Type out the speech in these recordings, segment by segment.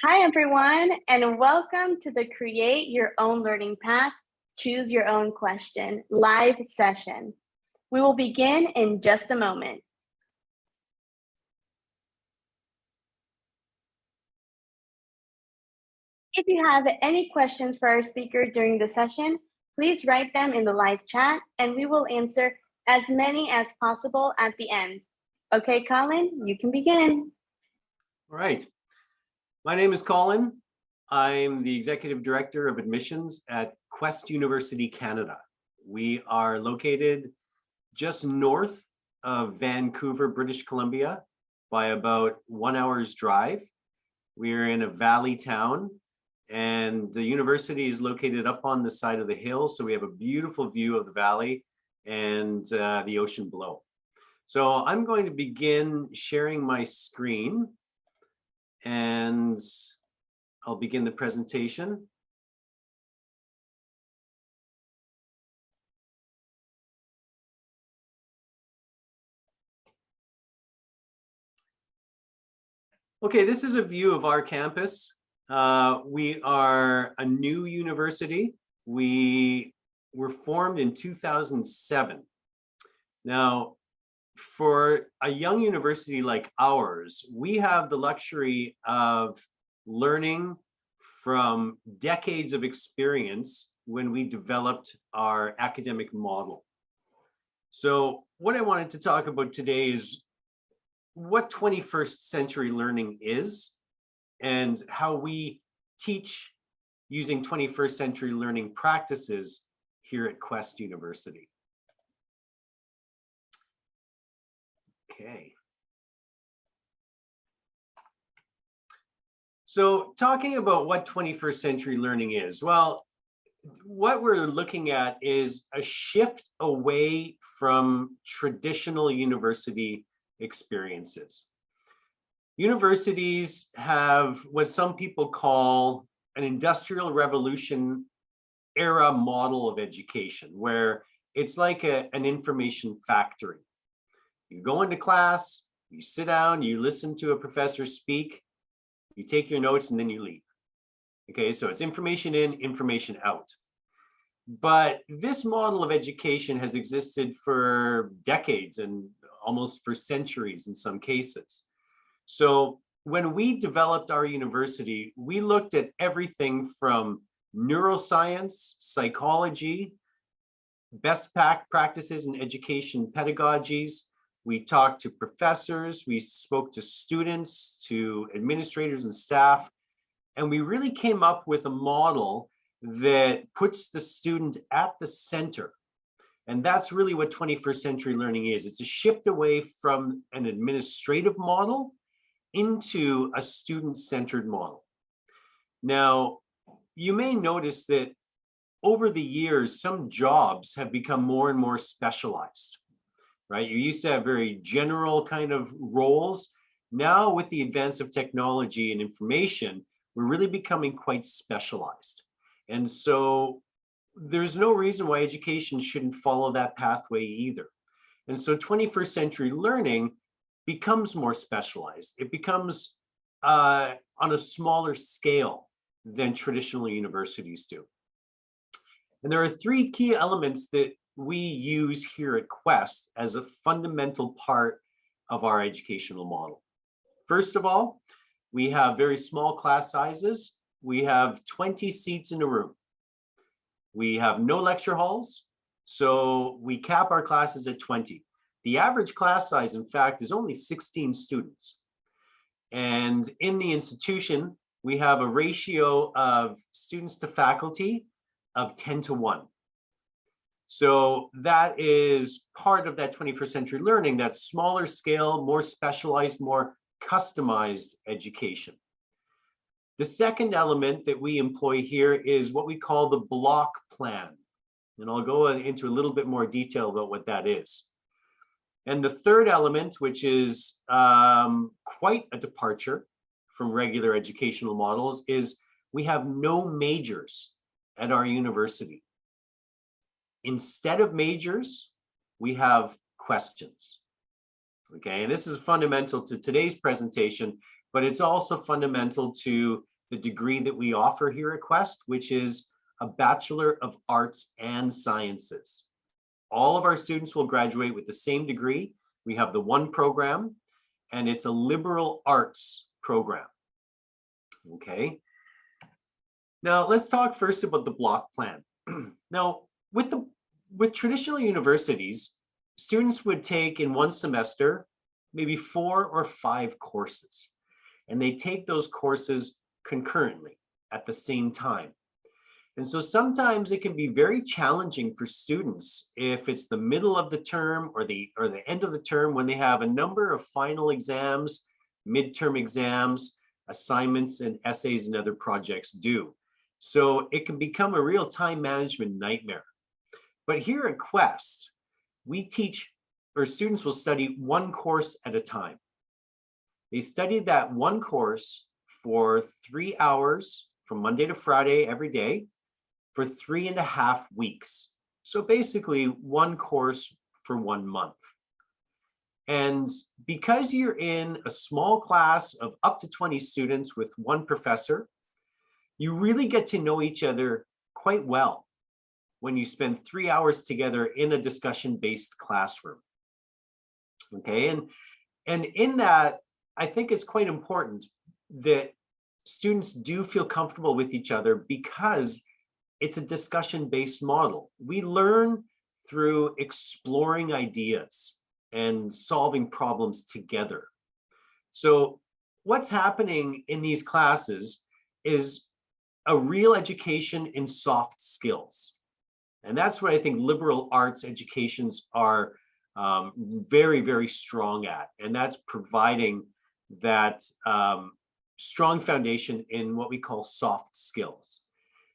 Hi, everyone, and welcome to the Create Your Own Learning Path, Choose Your Own Question live session. We will begin in just a moment. If you have any questions for our speaker during the session, please write them in the live chat, and we will answer as many as possible at the end. Okay, Colin, you can begin. All right. My name is Colin. I'm the Executive Director of Admissions at Quest University, Canada. We are located just north of Vancouver, British Columbia, by about 1 hour's drive. We are in a valley town, and the university is located up on the side of the hill, so we have a beautiful view of the valley and the ocean below. So I'm going to begin sharing my screen, and I'll begin the presentation. Okay, this is a view of our campus. We are a new university. We were formed in 2007. Now, for a young university like ours, we have the luxury of learning from decades of experience when we developed our academic model. So what I wanted to talk about today is what 21st century learning is and how we teach using 21st century learning practices here at Quest University. Okay. So talking about what 21st century learning is, well, what we're looking at is a shift away from traditional university experiences. Universities have what some people call an industrial revolution era model of education, where it's like an information factory. You go into class, you sit down, you listen to a professor speak, you take your notes, and then you leave. Okay, so it's information in, information out. But this model of education has existed for decades and almost for centuries in some cases. So when we developed our university, we looked at everything from neuroscience, psychology, best practices in education pedagogies. We talked to professors, we spoke to students, to administrators and staff, and we really came up with a model that puts the student at the center. And that's really what 21st century learning is. It's a shift away from an administrative model into a student-centered model. Now, you may notice that over the years, some jobs have become more and more specialized. Right? You used to have very general kind of roles. Now, with the advance of technology and information, we're really becoming quite specialized. And so there's no reason why education shouldn't follow that pathway either. And so 21st century learning becomes more specialized. It becomes on a smaller scale than traditional universities do. And there are three key elements that we use here at Quest as a fundamental part of our educational model. First of all, we have very small class sizes. We have 20 seats in a room. We have no lecture halls, so we cap our classes at 20. The average class size, in fact, is only 16 students. And in the institution, we have a ratio of students to faculty of 10 to 1. So that is part of that 21st century learning, that smaller scale, more specialized, more customized education. The second element that we employ here is what we call the block plan. And I'll go into a little bit more detail about what that is. And the third element, which is quite a departure from regular educational models, is we have no majors at our university. Instead of majors, we have questions. Okay, and this is fundamental to today's presentation, but it's also fundamental to the degree that we offer here at Quest, which is a Bachelor of Arts and Sciences. All of our students will graduate with the same degree. We have the one program, and it's a liberal arts program. Okay. Now let's talk first about the block plan. Now, with traditional universities, students would take in one semester maybe 4 or 5 courses, and they take those courses concurrently at the same time. And so sometimes it can be very challenging for students if it's the middle of the term or the end of the term, when they have a number of final exams, midterm exams, assignments and essays and other projects due. So it can become a real time management nightmare. But here at Quest, we teach, or students will study one course at a time. They study that one course for 3 hours from Monday to Friday every day for 3.5 weeks. So basically one course for 1 month. And because you're in a small class of up to 20 students with one professor, you really get to know each other quite well when you spend 3 hours together in a discussion-based classroom. Okay, and in that, I think it's quite important that students do feel comfortable with each other because it's a discussion-based model. We learn through exploring ideas and solving problems together. So what's happening in these classes is a real education in soft skills. And that's what I think liberal arts educations are very, very strong at. And that's providing that strong foundation in what we call soft skills.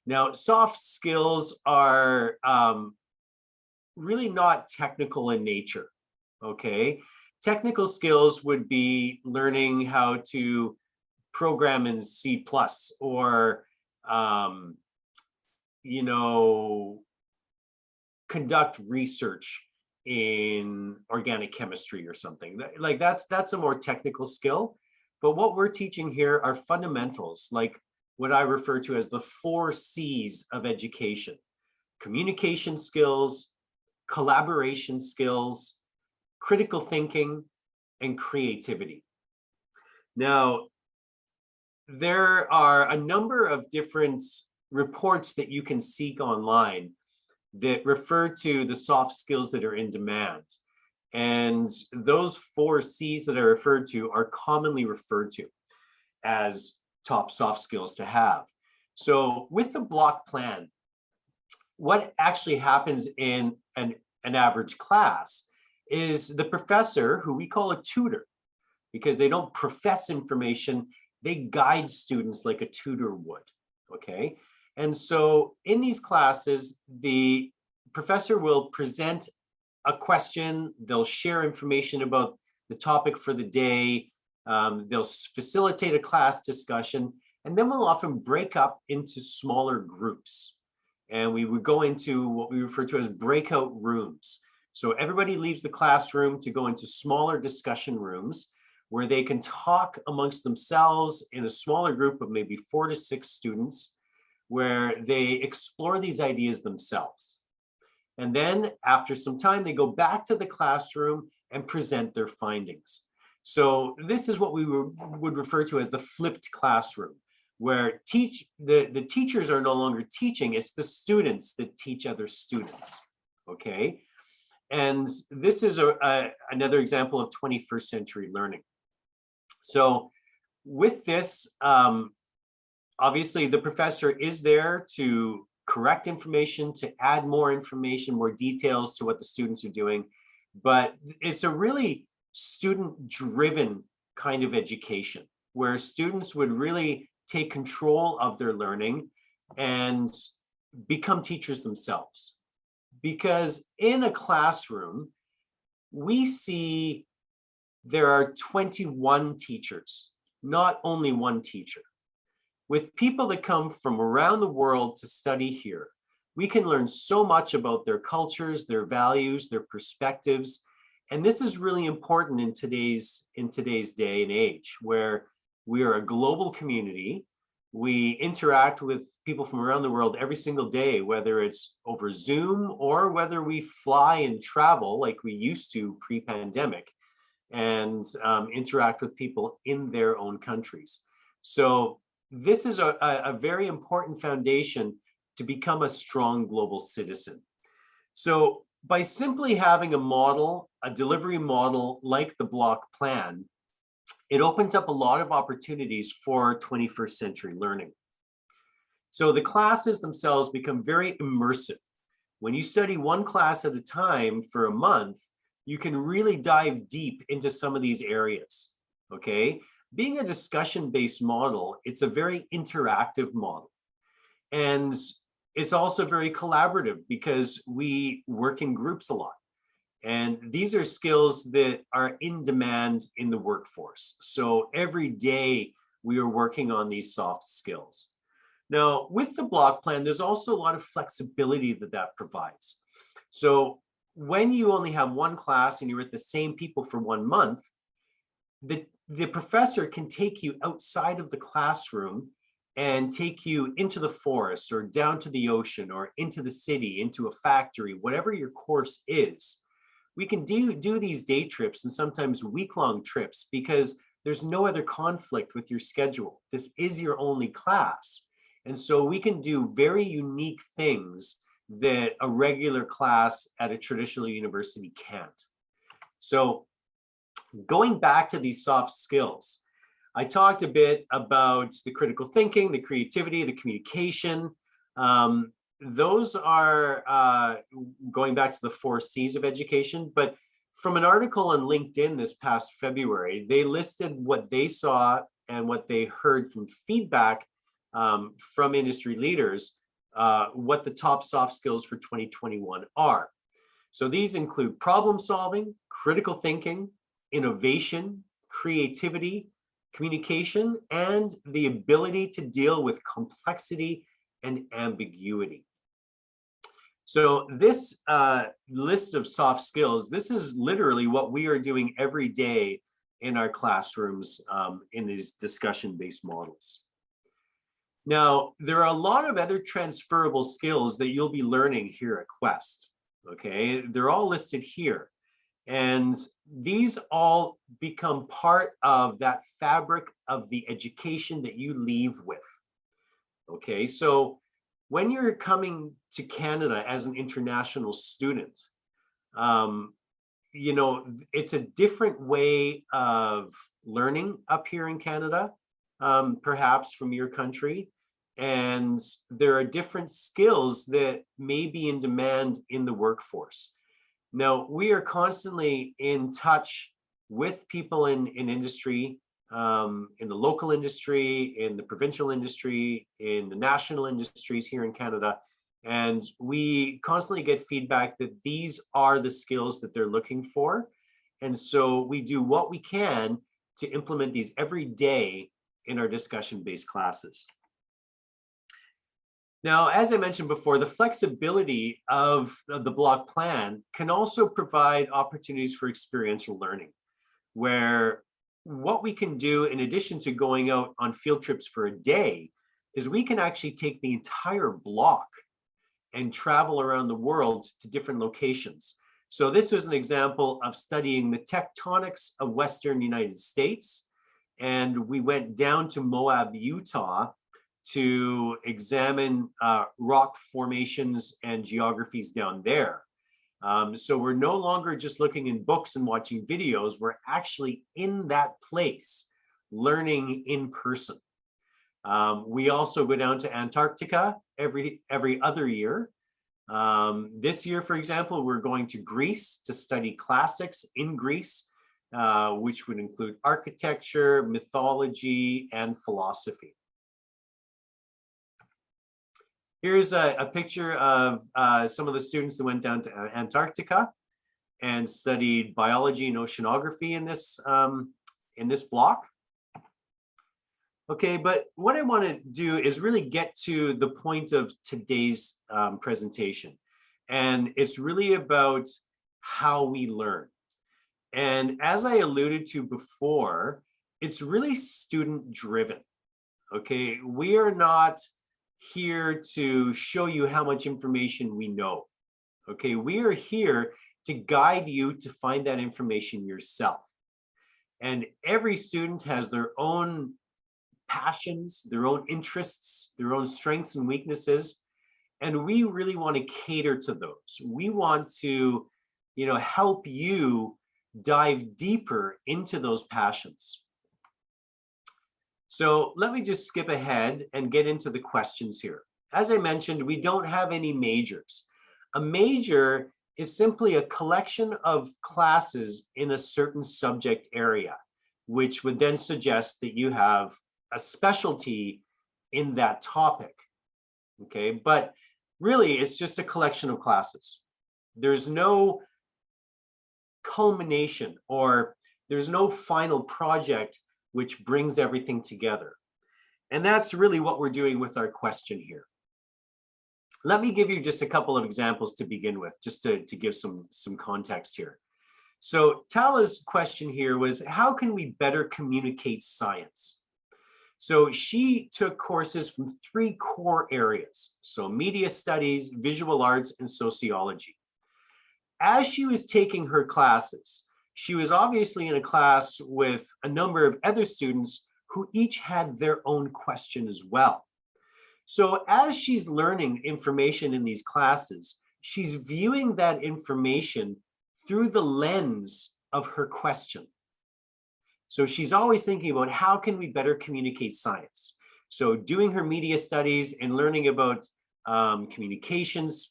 Now, soft skills are really not technical in nature, okay? Technical skills would be learning how to program in C+, or, you know, conduct research in organic chemistry or something. Like that's a more technical skill. But what we're teaching here are fundamentals, like what I refer to as the 4 C's of education: communication skills, collaboration skills, critical thinking, and creativity. Now, there are a number of different reports that you can seek online that refer to the soft skills that are in demand. And those 4 C's that I referred to are commonly referred to as top soft skills to have. So with the block plan, what actually happens in an average class is the professor, who we call a tutor, because they don't profess information, they guide students like a tutor would, okay? And so in these classes, the professor will present a question, they'll share information about the topic for the day, they'll facilitate a class discussion, and then we'll often break up into smaller groups. And we would go into what we refer to as breakout rooms. So everybody leaves the classroom to go into smaller discussion rooms where they can talk amongst themselves in a smaller group of maybe 4 to 6 students, where they explore these ideas themselves. And then after some time, they go back to the classroom and present their findings. So this is what we would refer to as the flipped classroom, where the teachers are no longer teaching, it's the students that teach other students, okay? And this is another example of 21st century learning. So with this, obviously the professor is there to correct information, to add more information, more details to what the students are doing, but it's a really student-driven kind of education where students would really take control of their learning and become teachers themselves. Because in a classroom, we see there are 21 teachers, not only one teacher. With people that come from around the world to study here, we can learn so much about their cultures, their values, their perspectives. And this is really important in today's day and age, where we are a global community We interact with people from around the world every single day, whether it's over Zoom or whether we fly and travel like we used to pre-pandemic, and interact with people in their own countries. So this is a very important foundation to become a strong global citizen. So by simply having a model, a delivery model like the block plan, it opens up a lot of opportunities for 21st century learning. So the classes themselves become very immersive. When you study one class at a time for a month, you can really dive deep into some of these areas, okay? Being a discussion-based model, it's a very interactive model. And it's also very collaborative because we work in groups a lot. And these are skills that are in demand in the workforce. So every day we are working on these soft skills. Now, with the block plan, there's also a lot of flexibility that provides. So when you only have one class and you're with the same people for 1 month, the professor can take you outside of the classroom and take you into the forest or down to the ocean or into the city, into a factory, whatever your course is. We can do these day trips and sometimes week-long trips because there's no other conflict with your schedule. This is your only class. And so we can do very unique things that a regular class at a traditional university can't. So going back to these soft skills, I talked a bit about the critical thinking, the creativity, the communication. Those are going back to the 4 C's of education. But from an article on LinkedIn this past February, they listed what they saw and what they heard from feedback from industry leaders, what the top soft skills for 2021 are. So these include problem solving, critical thinking, innovation, creativity, communication, and the ability to deal with complexity and ambiguity. So this list of soft skills, this is literally what we are doing every day in our classrooms in these discussion-based models. Now, there are a lot of other transferable skills that you'll be learning here at Quest, okay? They're all listed here. And these all become part of that fabric of the education that you leave with, okay? So when you're coming to Canada as an international student, you know, it's a different way of learning up here in Canada, perhaps from your country. And there are different skills that may be in demand in the workforce. Now, we are constantly in touch with people in industry, in the local industry, in the provincial industry, in the national industries here in Canada. And we constantly get feedback that these are the skills that they're looking for. And so we do what we can to implement these every day in our discussion-based classes. Now, as I mentioned before, the flexibility of the block plan can also provide opportunities for experiential learning, where what we can do in addition to going out on field trips for a day is we can actually take the entire block and travel around the world to different locations. So this was an example of studying the tectonics of Western United States. And we went down to Moab, Utah, to examine rock formations and geographies down there. So we're no longer just looking in books and watching videos, we're actually in that place, learning in person. We also go down to Antarctica every other year. This year, for example, we're going to Greece to study classics in Greece, which would include architecture, mythology, and philosophy. Here's a picture of some of the students that went down to Antarctica and studied biology and oceanography in this block. Okay, but what I want to do is really get to the point of today's presentation. And it's really about how we learn. And as I alluded to before, it's really student driven. Okay, we are not here to show you how much information we know. Okay, we are here to guide you to find that information yourself. And every student has their own passions, their own interests, their own strengths and weaknesses. And we really want to cater to those. We want to, help you dive deeper into those passions. So let me just skip ahead and get into the questions here. As I mentioned, we don't have any majors. A major is simply a collection of classes in a certain subject area, which would then suggest that you have a specialty in that topic. Okay, but really it's just a collection of classes. There's no culmination, or there's no final project which brings everything together. And that's really what we're doing with our question here. Let me give you just a couple of examples to begin with, just to give some context here. So Tala's question here was, how can we better communicate science? So she took courses from 3 core areas. So media studies, visual arts, and sociology. As she was taking her classes, she was obviously in a class with a number of other students who each had their own question as well. So as she's learning information in these classes, she's viewing that information through the lens of her question. So she's always thinking about, how can we better communicate science? So doing her media studies and learning about communications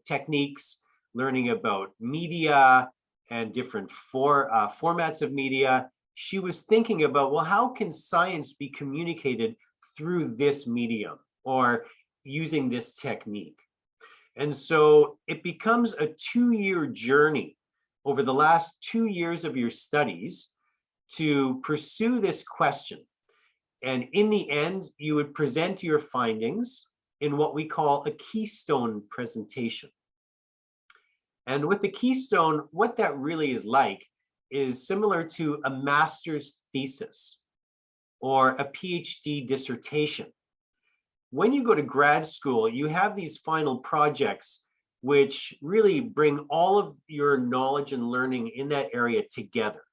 techniques, learning about media and different formats of media, she was thinking about, well, how can science be communicated through this medium or using this technique? And so it becomes a 2-year journey over the last 2 years of your studies to pursue this question. And in the end, you would present your findings in what we call a Keystone Presentation. And with the Keystone, what that really is like is similar to a master's thesis or a PhD dissertation. When you go to grad school, you have these final projects which really bring all of your knowledge and learning in that area together.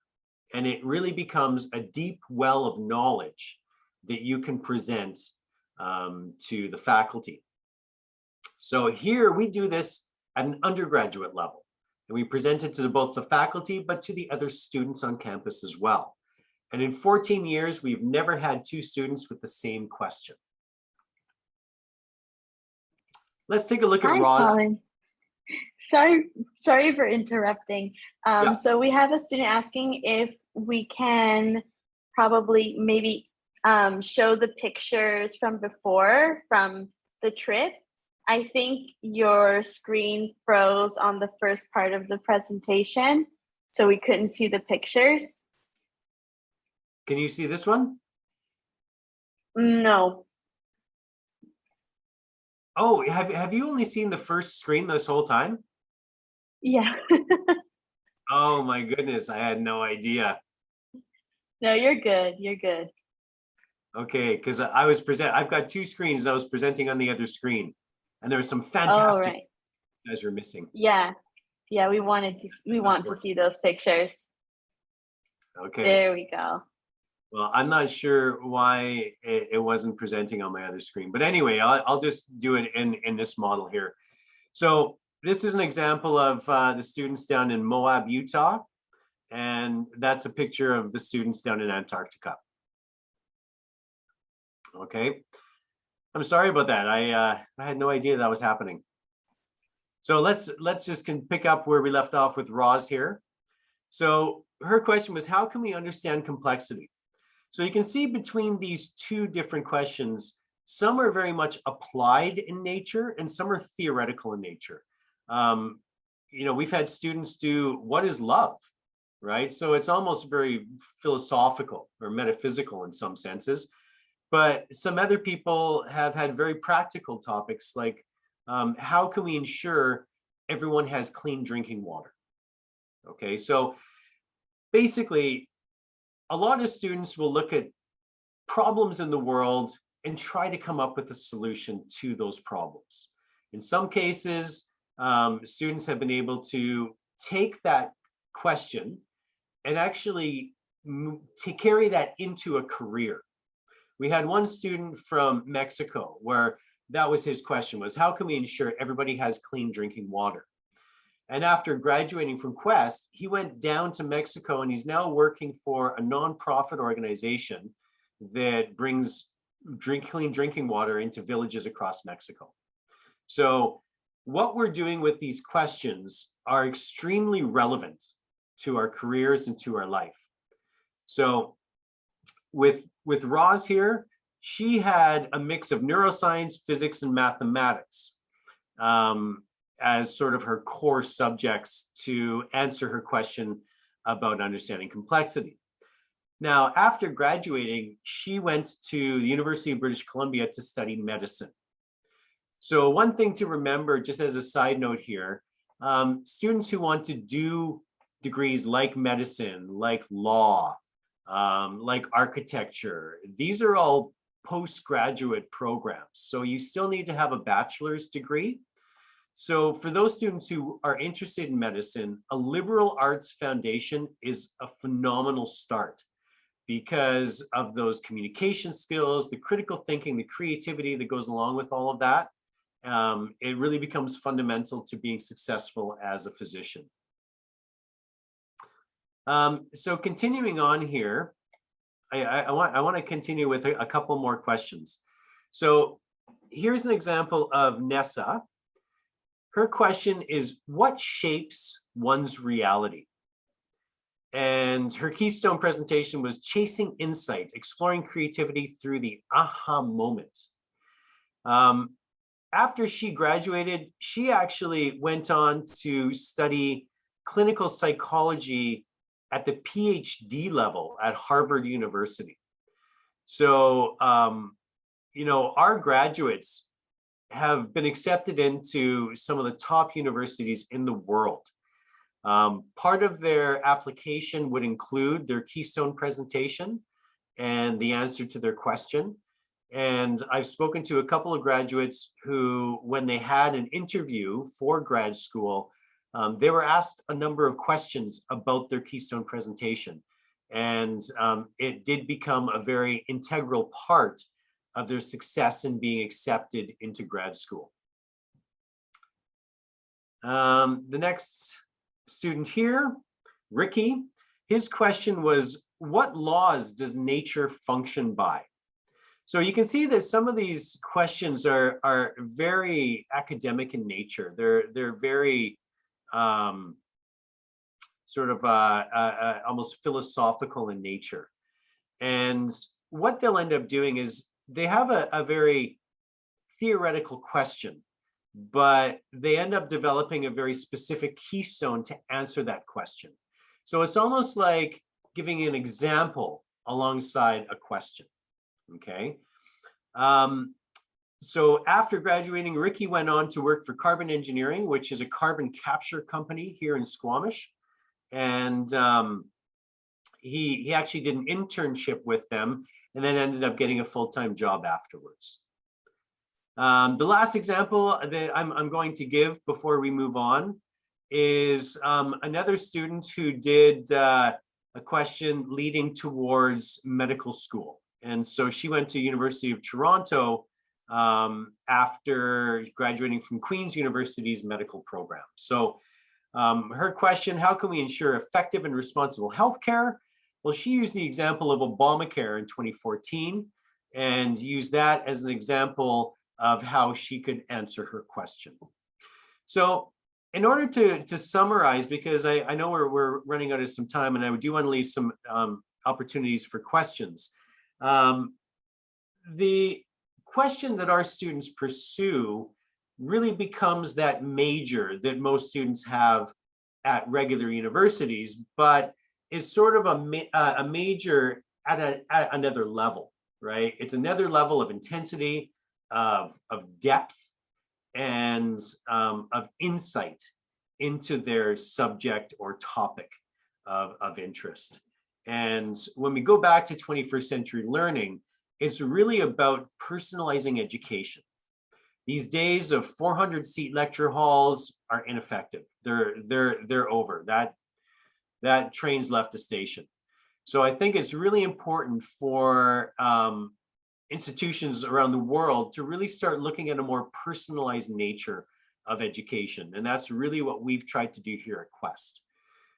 And it really becomes a deep well of knowledge that you can present to the faculty. So here we do this at an undergraduate level, and we present it to both the faculty, but to the other students on campus as well. And in 14 years, we've never had 2 students with the same question. Let's take a look at Hi, Roz. Colin. Sorry for interrupting. Yeah. So we have a student asking if we can probably maybe show the pictures from before, from the trip. I think your screen froze on the first part of the presentation, so we couldn't see the pictures. Can you see this one? No. Oh, have you only seen the first screen this whole time? Yeah. Oh my goodness, I had no idea. No, you're good. You're good. Okay, because I've got 2 screens. I was presenting on the other screen, and there was some Oh, fantastic right. you guys were missing. Yeah. Yeah, we want to see those pictures. Okay. There we go. Well, I'm not sure why it wasn't presenting on my other screen, but anyway, I'll just do it in this model here. So this is an example of the students down in Moab, Utah, and that's a picture of the students down in Antarctica. Okay, I'm sorry about that. I had no idea that was happening. So let's just pick up where we left off with Roz here. So her question was, how can we understand complexity? So you can see between these 2 different questions, some are very much applied in nature and some are theoretical in nature. We've had students do, what is love, right? So it's almost very philosophical or metaphysical in some senses. But some other people have had very practical topics like, how can we ensure everyone has clean drinking water? Okay, so basically, a lot of students will look at problems in the world and try to come up with a solution to those problems. In some cases, students have been able to take that question and actually to carry that into a career. We had one student from Mexico where that was his question, was how can we ensure everybody has clean drinking water? And after graduating from Quest, he went down to Mexico and he's now working for a nonprofit organization that brings clean drinking water into villages across Mexico. So what we're doing with these questions are extremely relevant to our careers and to our life. So with Roz here, she had a mix of neuroscience, physics, and mathematics as sort of her core subjects to answer her question about understanding complexity. Now, after graduating, she went to the University of British Columbia to study medicine. So one thing to remember, just as a side note here, students who want to do degrees like medicine, like law, like architecture, these are all postgraduate programs. So you still need to have a bachelor's degree. So for those students who are interested in medicine, a liberal arts foundation is a phenomenal start because of those communication skills, the critical thinking, the creativity that goes along with all of that. It really becomes fundamental to being successful as a physician. So continuing on here, I want to continue with a couple more questions. So here's an example of Nessa. Her question is, what shapes one's reality? And her Keystone presentation was chasing insight, exploring creativity through the aha moment. After she graduated, she actually went on to study clinical psychology at the PhD level at Harvard University. So, you know, our graduates have been accepted into some of the top universities in the world. Part of their application would include their Keystone presentation and the answer to their question. And I've spoken to a couple of graduates who, when they had an interview for grad school, they were asked a number of questions about their Keystone presentation. And it did become a very integral part of their success in being accepted into grad school. The next student here, Ricky, his question was, what laws does nature function by? So you can see that some of these questions are very academic in nature. They're very sort of almost philosophical in nature. And what they'll end up doing is they have a very theoretical question, but they end up developing a very specific keystone to answer that question. So it's almost like giving an example alongside a question, okay? So after graduating, Ricky went on to work for Carbon Engineering, which is a carbon capture company here in Squamish. And he actually did an internship with them and then ended up getting a full-time job afterwards. The last example that I'm going to give before we move on is another student who did a question leading towards medical school. And so she went to University of Toronto after graduating from Queen's University's medical program. So her question, how can we ensure effective and responsible healthcare? Well, she used the example of Obamacare in 2014 and used that as an example of how she could answer her question. So in order to summarize, because I know we're running out of some time and I do want to leave some opportunities for questions. The question that our students pursue really becomes that major that most students have at regular universities, but is sort of a major at another level, right? It's another level of intensity, of depth, and of insight into their subject or topic of interest. And when we go back to 21st century learning, It's really about personalizing education. These days of 400-seat lecture halls are ineffective. They're over. That train's left the station. So I think it's really important for institutions around the world to really start looking at a more personalized nature of education. And that's really what we've tried to do here at Quest.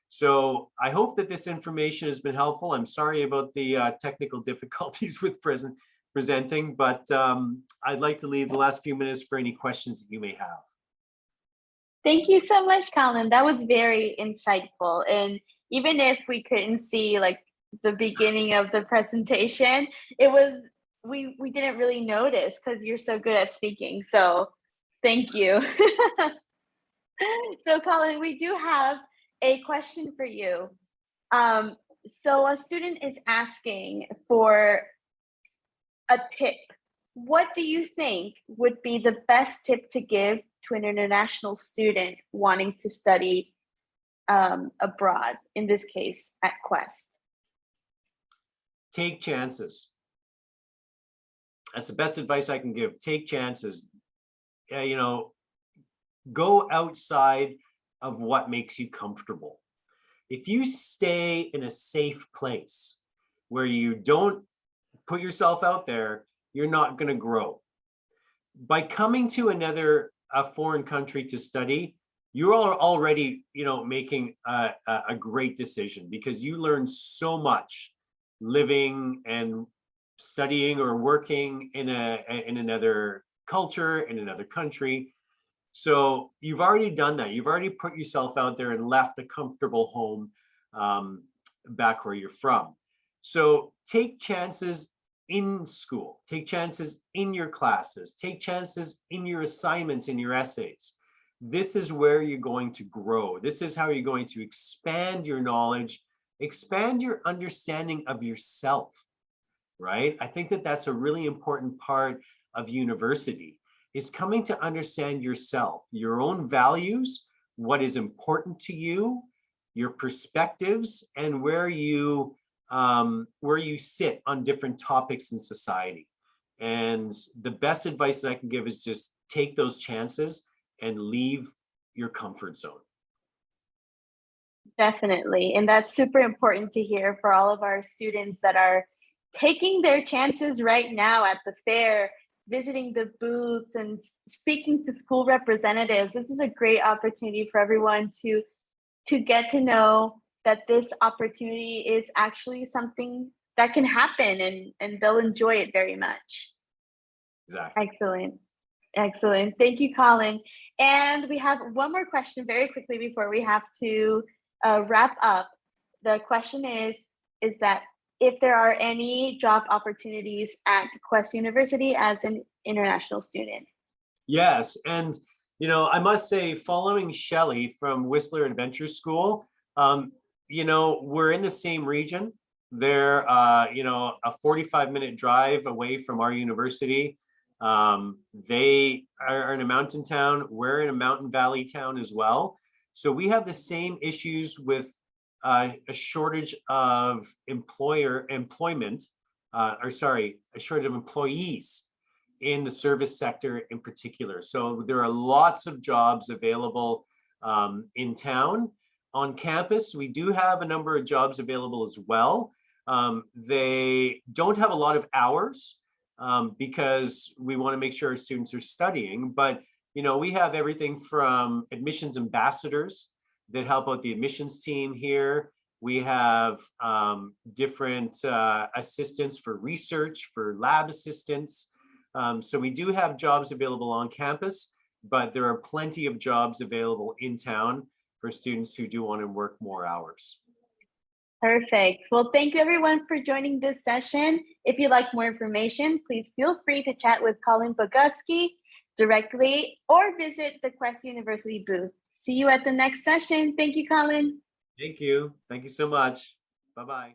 So I hope that this information has been helpful. I'm sorry about the technical difficulties with presenting, but I'd like to leave the last few minutes for any questions that you may have. Thank you so much, Colin. That was very insightful. And even if we couldn't see like the beginning of the presentation, it was, we didn't really notice because you're so good at speaking. So thank you. So Colin, we do have a question for you. So a student is asking for a tip. What do you think would be the best tip to give to an international student wanting to study abroad, in this case at Quest? Take chances. That's the best advice I can give. Take chances. You know, go outside of what makes you comfortable. If you stay in a safe place where you don't put yourself out there, you're not going to grow. By coming to a foreign country to study, you're already, making a great decision, because you learn so much living and studying or working in another culture, in another country. So you've already done that. You've already put yourself out there and left a comfortable home back where you're from. So take chances in school, take chances in your classes, take chances in your assignments, in your essays. This is where you're going to grow. This is how you're going to expand your knowledge, expand your understanding of yourself, right? I think that that's a really important part of university, is coming to understand yourself, your own values, what is important to you, your perspectives, and where you sit on different topics in society. And the best advice that I can give is just take those chances and leave your comfort zone. Definitely. And that's super important to hear for all of our students that are taking their chances right now at the fair, visiting the booths and speaking to school representatives. This is a great opportunity for everyone to get to know that this opportunity is actually something that can happen, and they'll enjoy it very much. Exactly. Excellent. Excellent. Thank you, Colin. And we have one more question very quickly before we have to wrap up. The question is that if there are any job opportunities at Quest University as an international student. Yes, and I must say, following Shelley from Whistler Adventure School, we're in the same region. They're a 45-minute drive away from our university. They are in a mountain town. We're in a mountain valley town as well. So we have the same issues with a shortage of a shortage of employees in the service sector in particular. So there are lots of jobs available in town. On campus, we do have a number of jobs available as well. They don't have a lot of hours because we want to make sure our students are studying, but we have everything from admissions ambassadors that help out the admissions team here. We have different assistants for research, for lab assistants. So we do have jobs available on campus, but there are plenty of jobs available in town for students who do want to work more hours. Perfect. Well, thank you everyone for joining this session. If you'd like more information, please feel free to chat with Colin Boguski directly or visit the Quest University booth. See you at the next session. Thank you, Colin. Thank you. Thank you so much. Bye-bye.